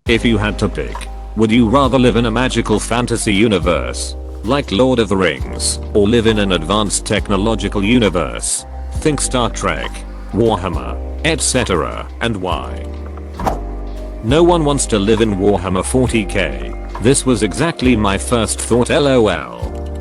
If you had to pick, would you rather live in a magical fantasy universe, like Lord of the Rings, or live in an advanced technological universe? Think Star Trek, Warhammer, etc. and why? No one wants to live in Warhammer 40k. This was exactly my first thought, lol.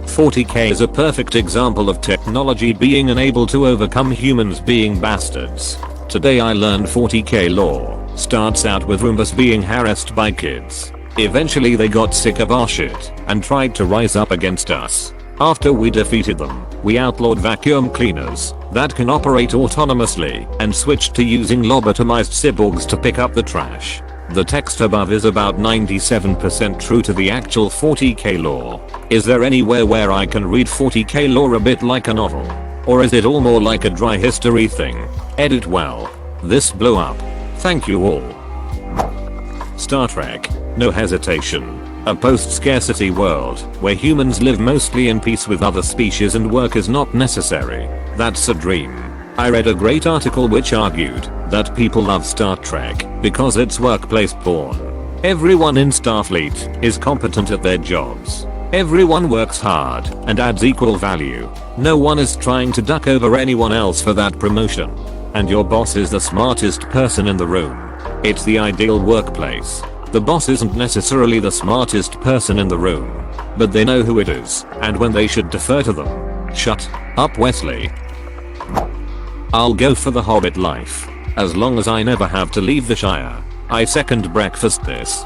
40k is a perfect example of technology being unable to overcome humans being bastards. Today I learned 40k lore starts out with Roombas being harassed by kids. Eventually they got sick of our shit and tried to rise up against us. After we defeated them, we outlawed vacuum cleaners that can operate autonomously and switched to using lobotomized cyborgs to pick up the trash. The text above is about 97% true to the actual 40k lore. Is there anywhere where I can read 40k lore a bit like a novel? Or is it all more like a dry history thing? Edit well. This blew up. Thank you all. Star Trek, no hesitation. A post-scarcity world where humans live mostly in peace with other species and work is not necessary. That's a dream. I read a great article which argued that people love Star Trek because it's workplace porn. Everyone in Starfleet is competent at their jobs. Everyone works hard and adds equal value. No one is trying to duck over anyone else for that promotion. And your boss is the smartest person in the room. It's the ideal workplace. The boss isn't necessarily the smartest person in the room, but they know who it is and when they should defer to them. Shut up, Wesley. I'll go for the Hobbit life. As long as I never have to leave the Shire. I second breakfast this.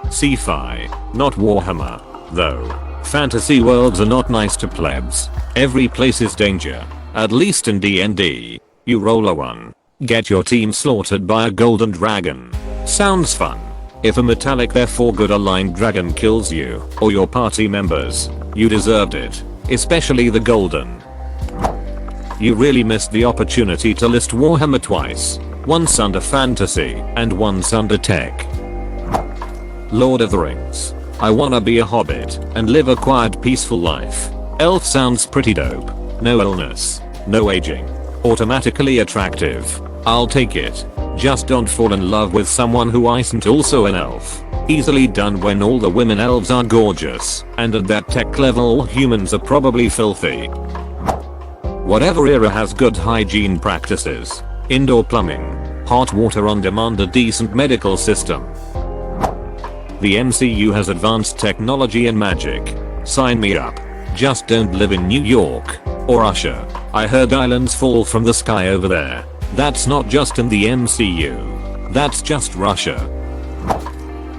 Sci-fi, not Warhammer. Though. Fantasy worlds are not nice to plebs. Every place is danger. At least in D&D. You roll a 1. Get your team slaughtered by a golden dragon. Sounds fun. If a metallic therefore good aligned dragon kills you, or your party members, you deserved it. Especially the golden. You really missed the opportunity to list Warhammer twice. Once under fantasy, and once under tech. Lord of the Rings. I wanna be a hobbit, and live a quiet peaceful life. Elf sounds pretty dope. No illness. No aging. Automatically attractive. I'll take it. Just don't fall in love with someone who isn't also an elf. Easily done when all the women elves are gorgeous, and at that tech level all humans are probably filthy. Whatever era has good hygiene practices. Indoor plumbing. Hot water on demand, a decent medical system. The MCU has advanced technology and magic. Sign me up. Just don't live in New York. Or Russia. I heard islands fall from the sky over there. That's not just in the MCU. That's just Russia.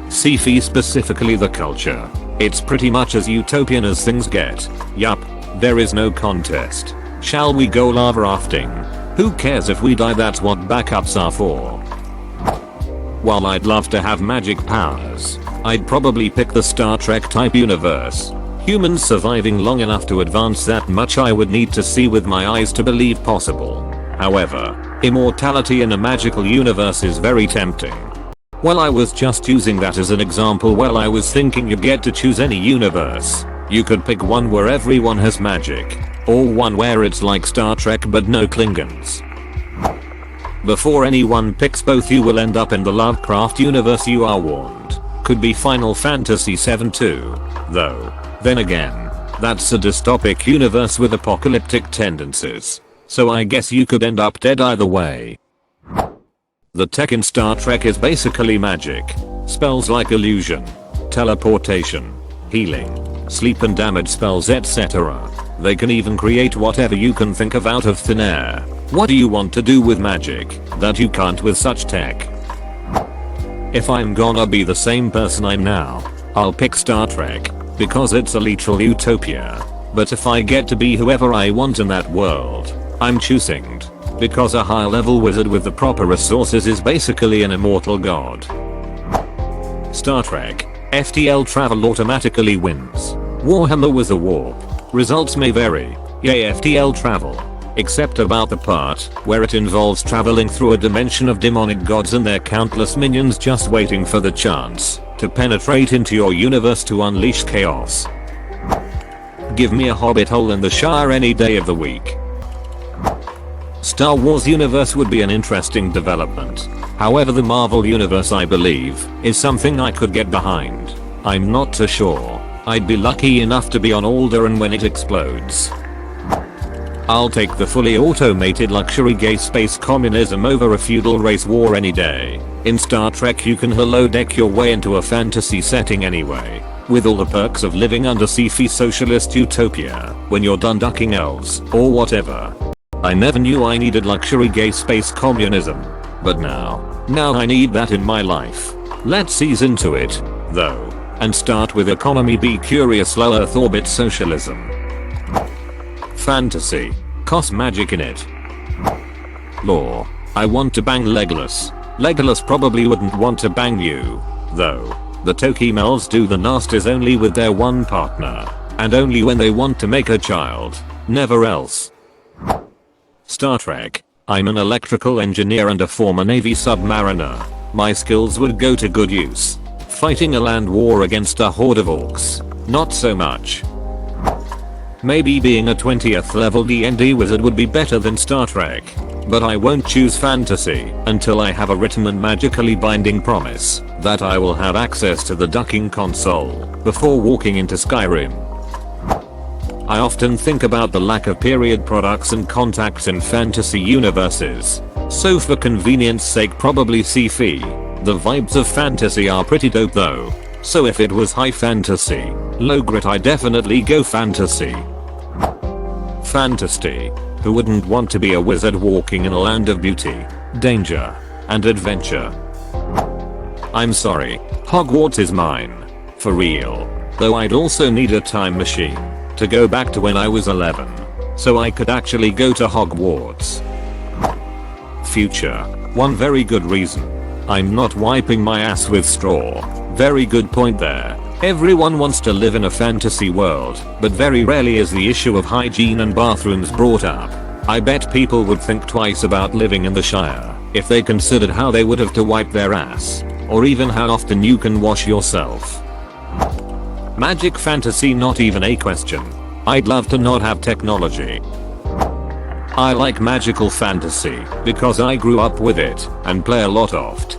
Sci-fi, specifically the culture. It's pretty much as utopian as things get. Yup. There is no contest. Shall we go lava rafting? Who cares if we die, that's what backups are for. While I'd love to have magic powers, I'd probably pick the Star Trek type universe. Humans surviving long enough to advance that much I would need to see with my eyes to believe possible. However, immortality in a magical universe is very tempting. Well, I was just using that as an example. Well, I was thinking you get to choose any universe. You could pick one where everyone has magic, or one where it's like Star Trek but no Klingons. Before anyone picks both, you will end up in the Lovecraft universe, you are warned. Could be Final Fantasy VII too, though. Then again, that's a dystopic universe with apocalyptic tendencies. So I guess you could end up dead either way. The tech in Star Trek is basically magic. Spells like illusion, teleportation, healing, sleep and damage spells, etc. They can even create whatever you can think of out of thin air. What do you want to do with magic that you can't with such tech? If I'm gonna be the same person I'm now, I'll pick Star Trek, because it's a literal utopia. But if I get to be whoever I want in that world, I'm choosing D, because a high level wizard with the proper resources is basically an immortal god. Star Trek, FTL travel automatically wins. Warhammer was a warp. Results may vary. Yay FTL travel. Except about the part where it involves traveling through a dimension of demonic gods and their countless minions just waiting for the chance to penetrate into your universe to unleash chaos. Give me a hobbit hole in the Shire any day of the week. Star Wars universe would be an interesting development. However, the Marvel universe, I believe, is something I could get behind. I'm not too sure. I'd be lucky enough to be on Alderaan when it explodes. I'll take the fully automated luxury gay space communism over a feudal race war any day. In Star Trek you can holodeck your way into a fantasy setting anyway, with all the perks of living under sci-fi socialist utopia when you're done ducking elves or whatever. I never knew I needed luxury gay space communism, but now I need that in my life. Let's ease into it, though, and start with economy B curious low earth orbit socialism. Fantasy. Cost magic in it. Lore. I want to bang Legolas. Legolas probably wouldn't want to bang you, though. The Tokimels do the nasties only with their one partner, and only when they want to make a child, never else. Star Trek. I'm an electrical engineer and a former Navy submariner. My skills would go to good use. Fighting a land war against a horde of orcs, not so much. Maybe being a 20th level D&D wizard would be better than Star Trek, but I won't choose fantasy until I have a written and magically binding promise that I will have access to the ducking console before walking into Skyrim. I often think about the lack of period products and contacts in fantasy universes, so for convenience sake probably sci-fi. The vibes of fantasy are pretty dope though, so if it was high fantasy, low grit, I definitely go fantasy. Fantasy. Who wouldn't want to be a wizard walking in a land of beauty, danger, and adventure? I'm sorry, Hogwarts is mine. For real. Though I'd also need a time machine to go back to when I was 11, so I could actually go to Hogwarts. Future. One very good reason. I'm not wiping my ass with straw. Very good point there. Everyone wants to live in a fantasy world, but very rarely is the issue of hygiene and bathrooms brought up. I bet people would think twice about living in the Shire if they considered how they would have to wipe their ass, or even how often you can wash yourself. Magic fantasy, not even a question. I'd love to not have technology. I like magical fantasy because I grew up with it and play a lot of it.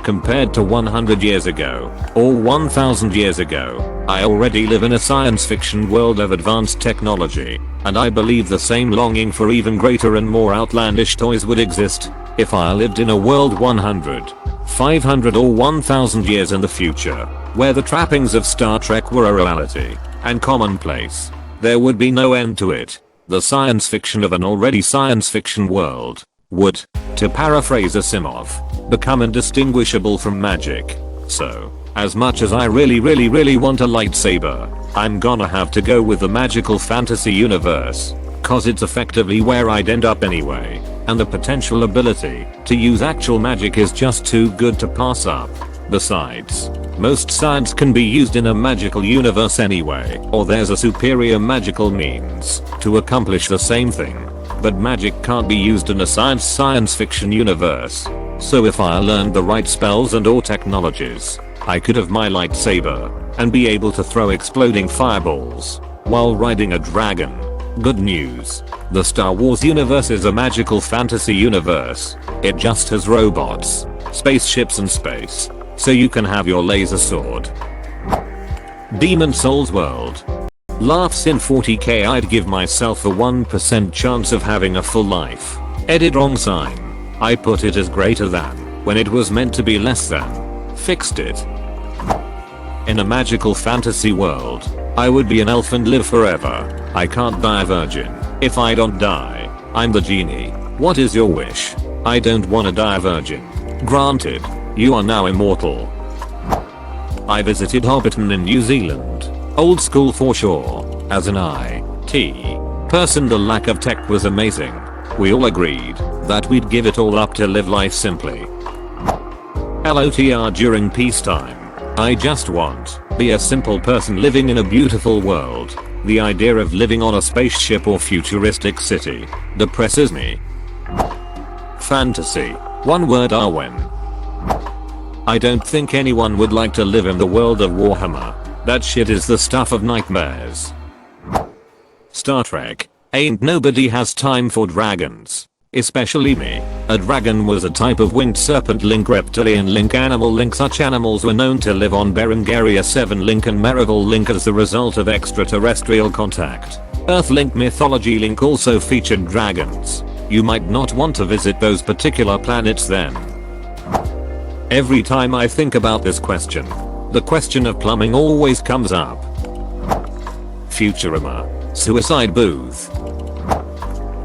Compared to 100 years ago, or 1000 years ago, I already live in a science fiction world of advanced technology, and I believe the same longing for even greater and more outlandish toys would exist if I lived in a world 100, 500 or 1000 years in the future, where the trappings of Star Trek were a reality and commonplace. There would be no end to it. The science fiction of an already science fiction world would, to paraphrase Asimov, become indistinguishable from magic. So, as much as I really want a lightsaber, I'm gonna have to go with the magical fantasy universe, cause it's effectively where I'd end up anyway, and the potential ability to use actual magic is just too good to pass up. Besides, most science can be used in a magical universe anyway, or there's a superior magical means to accomplish the same thing. But magic can't be used in a science fiction universe. So if I learned the right spells and or technologies, I could have my lightsaber and be able to throw exploding fireballs while riding a dragon. Good news. The Star Wars universe is a magical fantasy universe. It just has robots, spaceships and space, so you can have your laser sword. Demon Souls world. Laughs in 40k. I'd give myself a 1% chance of having a full life. Edit wrong sign. I put it as greater than when it was meant to be less than. Fixed it. In a magical fantasy world, I would be an elf and live forever. I can't die a virgin. If I don't die, I'm the genie. What is your wish? I don't wanna die a virgin. Granted, you are now immortal. I visited Hobbiton in New Zealand. Old school for sure. As an IT person, the lack of tech was amazing. We all agreed that we'd give it all up to live life simply. LOTR during peacetime. I just want be a simple person living in a beautiful world. The idea of living on a spaceship or futuristic city depresses me. Fantasy. One word, Arwen. I don't think anyone would like to live in the world of Warhammer. That shit is the stuff of nightmares. Star Trek. Ain't nobody has time for dragons. Especially me. A dragon was a type of winged serpent link, reptilian link, animal link. Such animals were known to live on Berengaria 7 link and Merivale link as the result of extraterrestrial contact. Earth link mythology link also featured dragons. You might not want to visit those particular planets then. Every time I think about this question, the question of plumbing always comes up. Futurama. Suicide booth.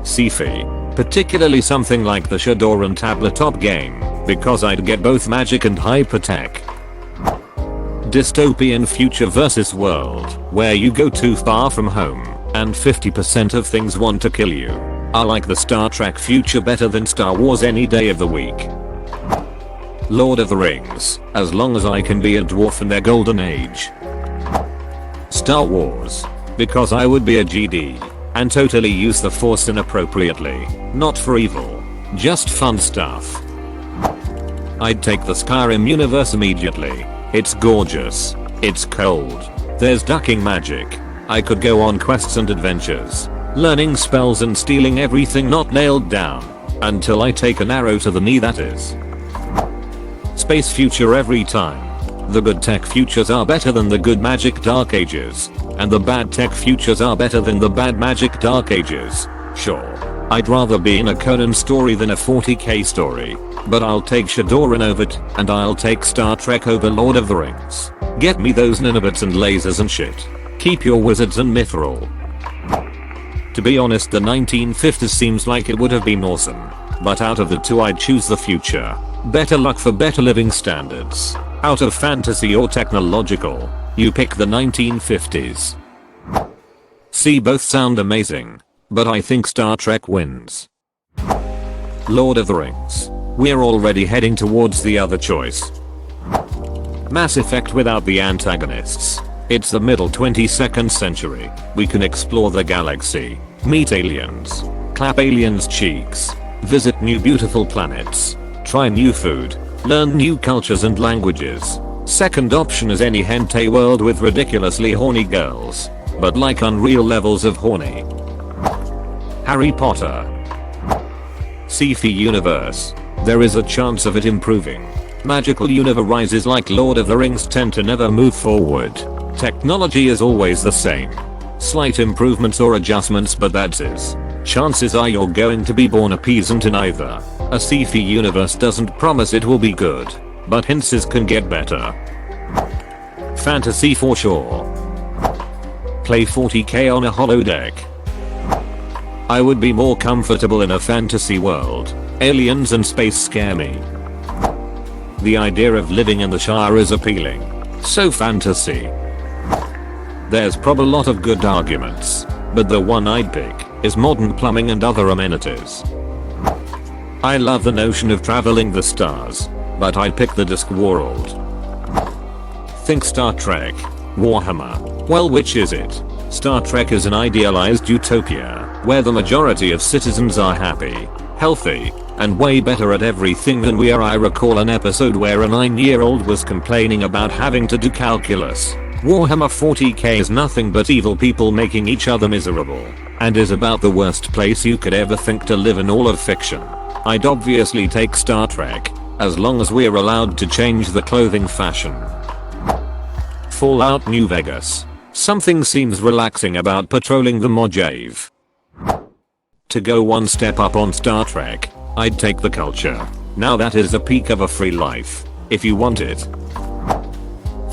Sci-fi. Particularly something like the Shadowrun tabletop game, because I'd get both magic and hypertech. Dystopian future versus world, where you go too far from home, and 50% of things want to kill you. I like the Star Trek future better than Star Wars any day of the week. Lord of the Rings, as long as I can be a dwarf in their golden age. Star Wars, because I would be a GD. And totally use the Force inappropriately. Not for evil. Just fun stuff. I'd take the Skyrim universe immediately. It's gorgeous. It's cold. There's ducking magic. I could go on quests and adventures. Learning spells and stealing everything not nailed down. Until I take an arrow to the knee, that is. Space future every time. The good tech futures are better than the good magic dark ages. And the bad tech futures are better than the bad magic dark ages. Sure, I'd rather be in a Conan story than a 40k story. But I'll take Shadowrun over it, and I'll take Star Trek over Lord of the Rings. Get me those nanobots and lasers and shit. Keep your wizards and mithril. To be honest, the 1950s seems like it would have been awesome. But out of the two, I'd choose the future. Better luck for better living standards. Out of fantasy or technological, you pick the 1950s. See, both sound amazing, but I think Star Trek wins. Lord of the Rings. We're already heading towards the other choice. Mass Effect without the antagonists. It's the middle 22nd century. We can explore the galaxy, meet aliens, clap aliens' cheeks, visit new beautiful planets, try new food, learn new cultures and languages. Second option is any hentai world with ridiculously horny girls, but like unreal levels of horny. Harry Potter. Sci-fi universe. There is a chance of it improving. Magical universes like Lord of the Rings tend to never move forward. Technology is always the same. Slight improvements or adjustments, but that's it. Chances are you're going to be born a peasant in either. A sci-fi universe doesn't promise it will be good, but hints can get better. Fantasy for sure. Play 40k on a holodeck. I would be more comfortable in a fantasy world. Aliens and space scare me. The idea of living in the Shire is appealing. So fantasy. There's probably a lot of good arguments, but the one I'd pick is modern plumbing and other amenities. I love the notion of traveling the stars, but I'd pick the Discworld. Think Star Trek, Warhammer. Well, which is it? Star Trek is an idealized utopia, where the majority of citizens are happy, healthy, and way better at everything than we are. I recall an episode where a 9-year-old was complaining about having to do calculus. Warhammer 40k is nothing but evil people making each other miserable, and is about the worst place you could ever think to live in all of fiction. I'd obviously take Star Trek, as long as we're allowed to change the clothing fashion. Fallout New Vegas. Something seems relaxing about patrolling the Mojave. To go one step up on Star Trek, I'd take the culture. Now that is the peak of a free life, if you want it.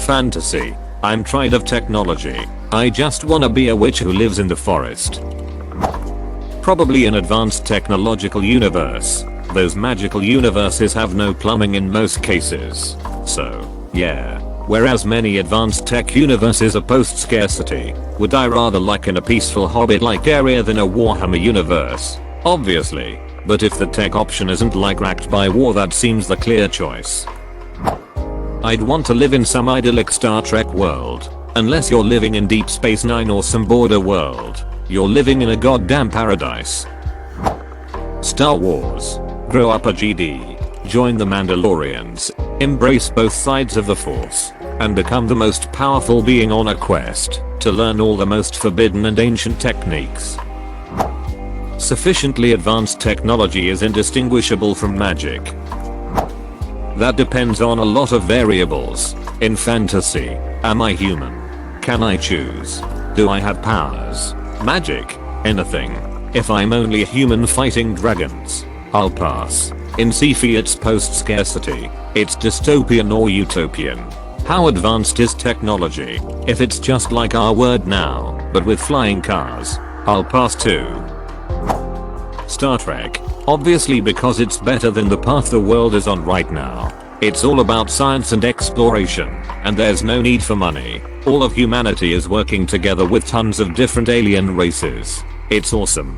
Fantasy. I'm tired of technology. I just wanna be a witch who lives in the forest. Probably an advanced technological universe. Those magical universes have no plumbing in most cases. So, yeah. Whereas many advanced tech universes are post-scarcity, would I rather like in a peaceful Hobbit-like area than a Warhammer universe? Obviously. But if the tech option isn't like racked by war, that seems the clear choice. I'd want to live in some idyllic Star Trek world. Unless you're living in Deep Space Nine or some border world. You're living in a goddamn paradise. Star Wars. Grow up a GD. Join the Mandalorians. Embrace both sides of the Force. And become the most powerful being on a quest to learn all the most forbidden and ancient techniques. Sufficiently advanced technology is indistinguishable from magic. That depends on a lot of variables. In fantasy, am I human? Can I choose? Do I have powers? Magic? Anything. If I'm only a human fighting dragons, I'll pass. In sci-fi it's post-scarcity. It's dystopian or utopian. How advanced is technology? If it's just like our world now, but with flying cars, I'll pass too. Star Trek. Obviously, because it's better than the path the world is on right now. It's all about science and exploration, and there's no need for money. All of humanity is working together with tons of different alien races. It's awesome.